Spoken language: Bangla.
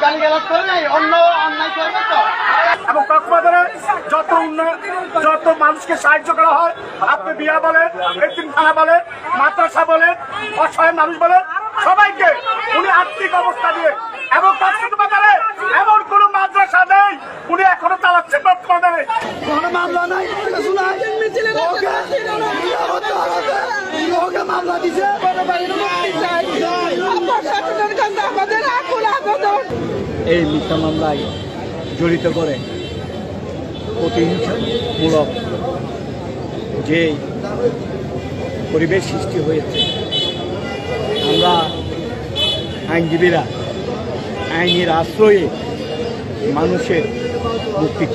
গালিগালাজ করে নাই, অন্য অন্যায় করবে তো। এবং কক্সবাজারে যত মানুষকে সাহায্য করা হয়, আপনি বিয়া বলেন, এতিমখানা বলেন, মাদ্রাসা বলেন, অসহায় মানুষ বলেন, সবাইকে উনি আর্থিক অবস্থা দিয়ে, এবং কক্সবাজারে এমন কোন মাদ্রাসা নেই উনি এখনো চালাচ্ছেন কক্সবাজারে। কোনো মামলা নাই, কিছু নাই। মামলা দিছে এই মিথ্যা মামলায় জড়িত করে প্রতিহিংসামূলক যে পরিবেশ সৃষ্টি হয়েছে, আমরা আইনজীবীরা আইনের আশ্রয়ে মানুষের মুক্তি